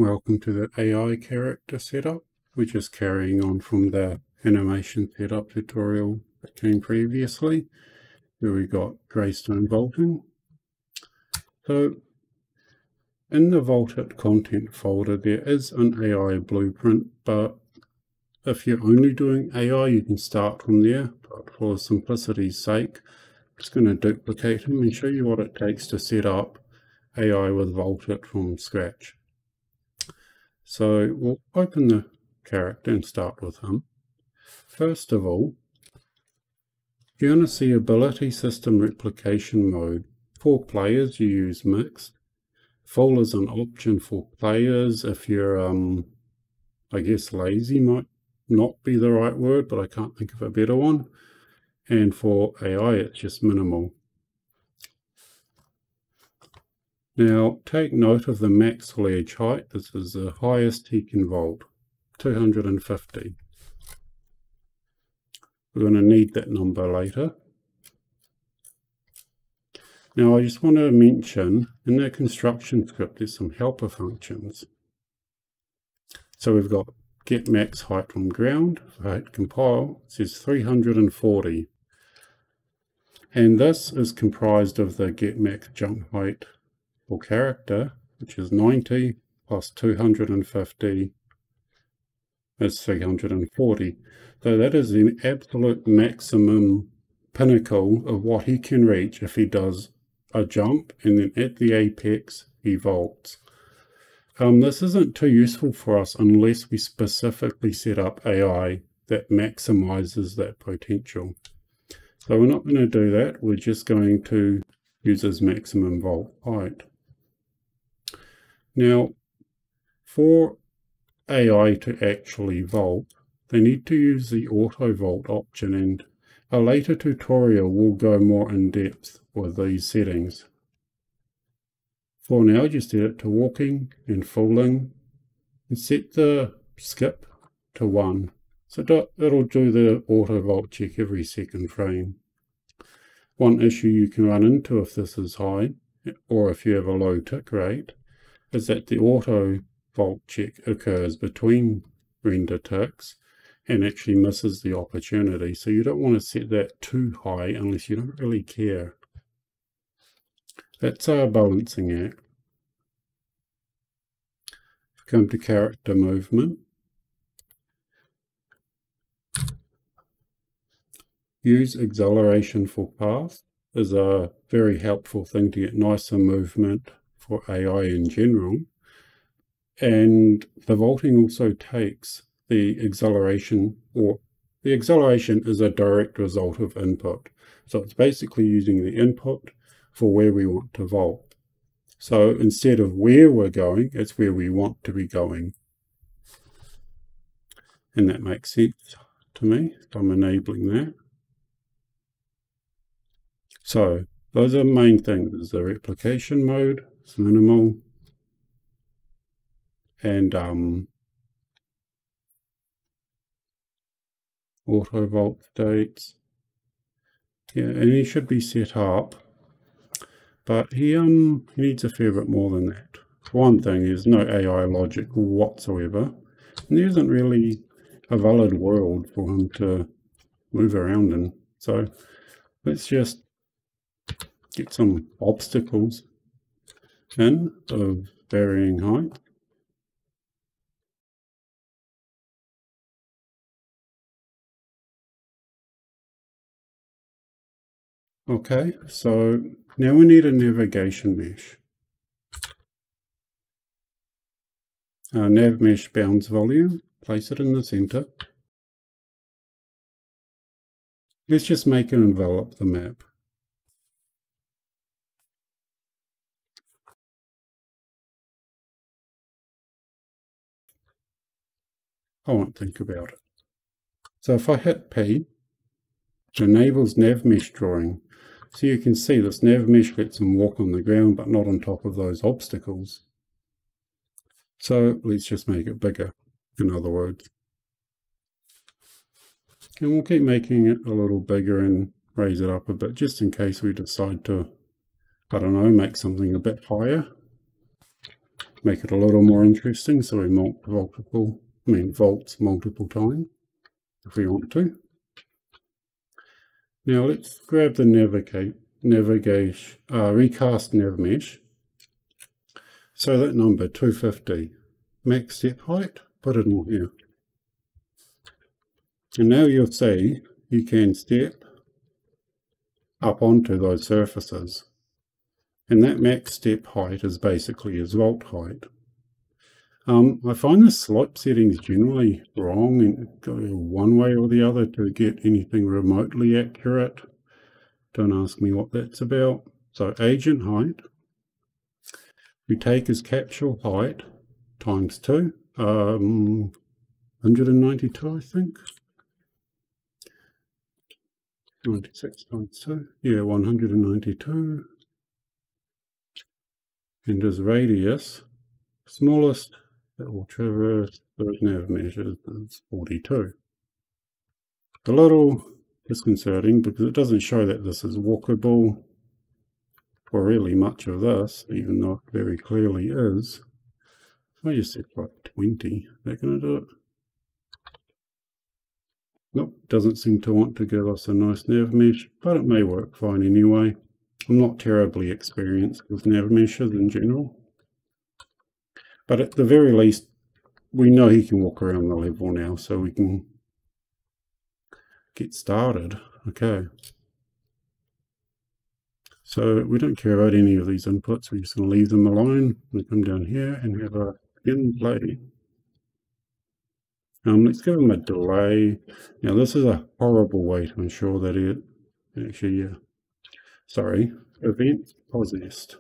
Welcome to the AI character setup. We're just carrying on from the animation setup tutorial that came previously, where we got greystone vaulting. So in the VaultIt content folder, there is an AI blueprint, but if you're only doing AI, you can start from there. But for simplicity's sake, I'm just going to duplicate him and show you what it takes to set up AI with VaultIt from scratch. So we'll open the character and start with him. First of all, you're going to see ability system replication mode. For players, you use mixed. Full is an option for players. If you're, I guess lazy might not be the right word, but I can't think of a better one. And for AI, it's just minimal. Now, take note of the max ledge height. This is the highest he can vault, 250. We're going to need that number later. Now, I just want to mention, in that construction script, there's some helper functions. So we've got get max height from ground. If I hit compile, it says 340. And this is comprised of the get max jump height for character, which is 90 plus 250 is 340. So that is the absolute maximum pinnacle of what he can reach if he does a jump, and then at the apex he vaults. This isn't too useful for us unless we specifically set up AI that maximizes that potential. So we're not going to do that. We're just going to use his maximum vault height. Now, for AI to actually vault, they need to use the auto vault option, and a later tutorial will go more in depth with these settings. For now, just set it to walking and falling, and set the skip to 1. So it'll do the auto vault check every second frame. One issue you can run into if this is high, or if you have a low tick rate, is that the auto vault check occurs between render ticks and actually misses the opportunity. So you don't want to set that too high unless you don't really care. That's our balancing act. Come to character movement. Use acceleration for path is a very helpful thing to get nicer movement for AI in general. And the vaulting also takes the acceleration, or the acceleration is a direct result of input. So it's basically using the input for where we want to vault. So instead of where we're going, it's where we want to be going. And that makes sense to me. So I'm enabling that. So those are the main things. There's the replication mode, it's minimal, and auto vault states. Yeah, and he should be set up, but he needs a fair bit more than that. For one thing, there's no AI logic whatsoever, and there isn't really a valid world for him to move around in. So let's just get some obstacles in of varying height. Okay, so now we need a navigation mesh. Our nav mesh bounds volume, place it in the center. Let's just make it envelop the map. I won't think about it. So if I hit P, it enables nav mesh drawing. So you can see this nav mesh lets them walk on the ground, but not on top of those obstacles. So let's just make it bigger, in other words. And we'll keep making it a little bigger and raise it up a bit, just in case we decide to, I don't know, make something a bit higher. make it a little more interesting, so we volts multiple times if we want to. Now let's grab the recast nav mesh. So that number 250, max step height, put it in here. And now you'll see you can step up onto those surfaces. And that max step height is basically his vault height. I find the slope settings generally wrong and go one way or the other to get anything remotely accurate. Don't ask me what that's about. So agent height, we take his capsule height times 2, 192 I think. 96 times 2, yeah, 192. And his radius, smallest that will traverse those nav measures, is 42. A little disconcerting because it doesn't show that this is walkable for really much of this, even though it very clearly is. I just set like 20. Is that going to do it? Nope, doesn't seem to want to give us a nice nav mesh, but it may work fine anyway. I'm not terribly experienced with nav meshes in general. But at the very least, we know he can walk around the level now, so we can get started. Okay. So we don't care about any of these inputs. We're just going to leave them alone. We come down here and have a begin play. Let's give him a delay. Now this is a horrible way to ensure that it actually, event possessed.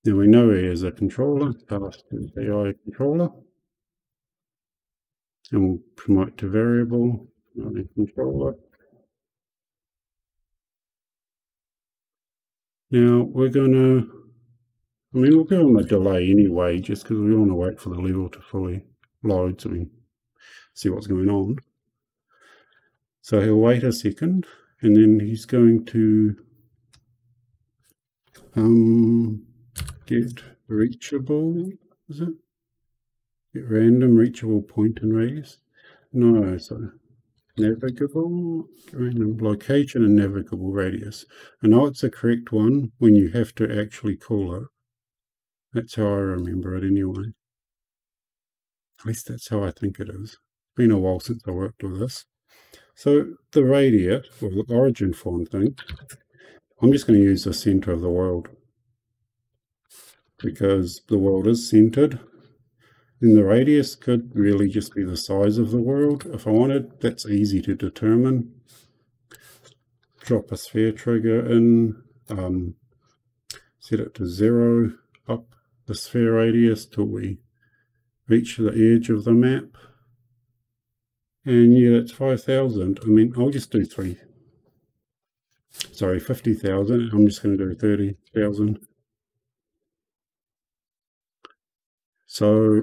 Now we know he is a controller, past the AI controller. And we'll promote to variable, not a controller. Now we're going to, we'll give him a delay anyway, just because we want to wait for the level to fully load so we can see what's going on. So he'll wait a second, and then he's going to get reachable, is it? Get random reachable point and radius. No, so navigable, random location and navigable radius. I know it's the correct one when you have to actually call it. That's how I remember it anyway. At least that's how I think it is. It's been a while since I worked with this. So the radius, or the origin form thing, I'm just going to use the center of the world. Because the world is centered. And the radius could really just be the size of the world. If I wanted, that's easy to determine. Drop a sphere trigger in, set it to 0, up the sphere radius till we reach the edge of the map. And yeah, it's 5,000. I'll just do 50,000. I'm just going to do 30,000. So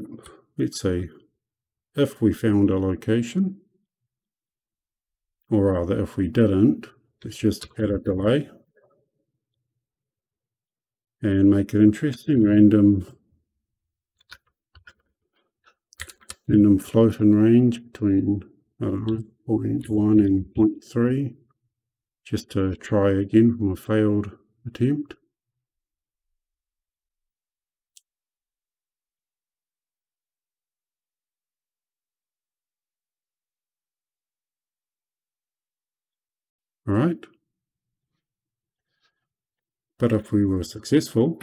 let's see, if we found a location, or rather if we didn't, let's just add a delay and make it interesting. Random float and range between, I don't know, 0.1 and 0.3, just to try again from a failed attempt. All right. But if we were successful,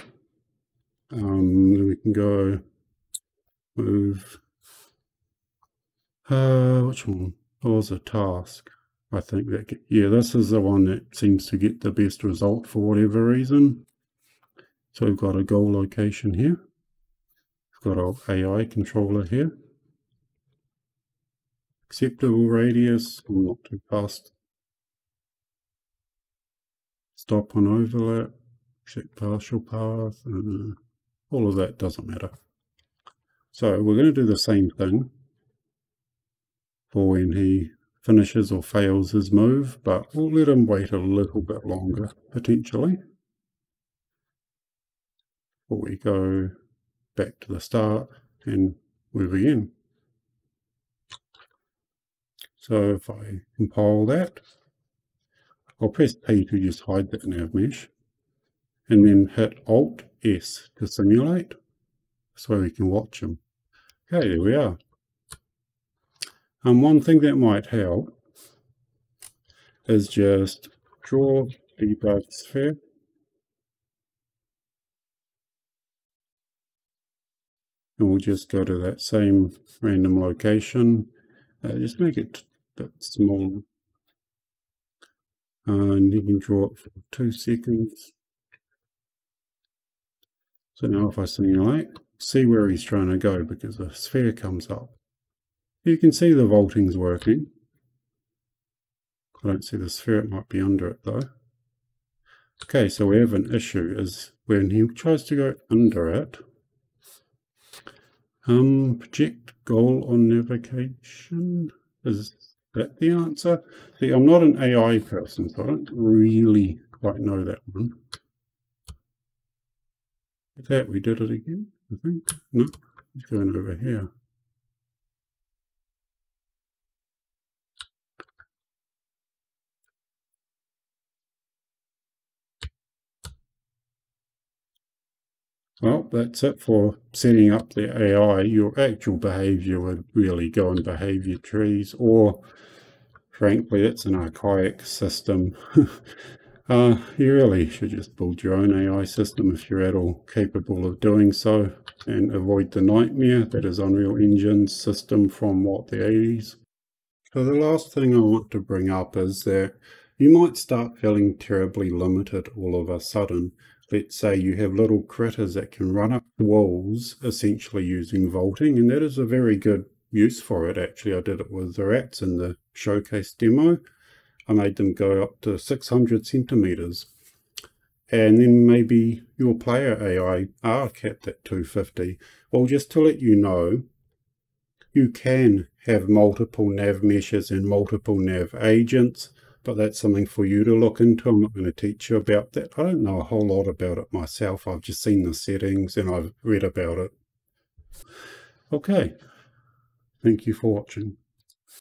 then we can go move. Which one? What was a task? I think that, yeah, this is the one that seems to get the best result for whatever reason. So we've got a goal location here. We've got our AI controller here. Acceptable radius, not too fast. Stop on overlap, check partial path, all of that doesn't matter. So we're going to do the same thing for when he finishes or fails his move, but we'll let him wait a little bit longer, potentially. But we go back to the start and move again. So if I compile that, I'll press P to just hide that nav mesh, and then hit Alt-S to simulate, so we can watch them. Okay, there we are. One thing that might help is just draw debug sphere. And we'll just go to that same random location. Just make it a bit smaller. And you can draw it for 2 seconds. So now if I simulate, see where he's trying to go because the sphere comes up. You can see the vaulting's working. I don't see the sphere, it might be under it though. Okay, so we have an issue is when he tries to go under it, project goal on navigation, is that the answer? See, I'm not an AI person, so I don't really quite know that one. That we did it again, I think. No, he's going over here. Well, that's it for setting up the AI. Your actual behavior would really go in behavior trees, or frankly, it's an archaic system. You really should just build your own AI system if you're at all capable of doing so, and avoid the nightmare that is Unreal Engine's system from, what, the 80s. So the last thing I want to bring up is that you might start feeling terribly limited all of a sudden. Let's say you have little critters that can run up walls, essentially using vaulting, and that is a very good use for it. Actually, I did it with the rats in the showcase demo. I made them go up to 600 centimeters. And then maybe your player AI are capped at 250. Well, just to let you know, you can have multiple nav meshes and multiple nav agents, but that's something for you to look into. I'm not going to teach you about that. I don't know a whole lot about it myself. I've just seen the settings and I've read about it. Okay, thank you for watching.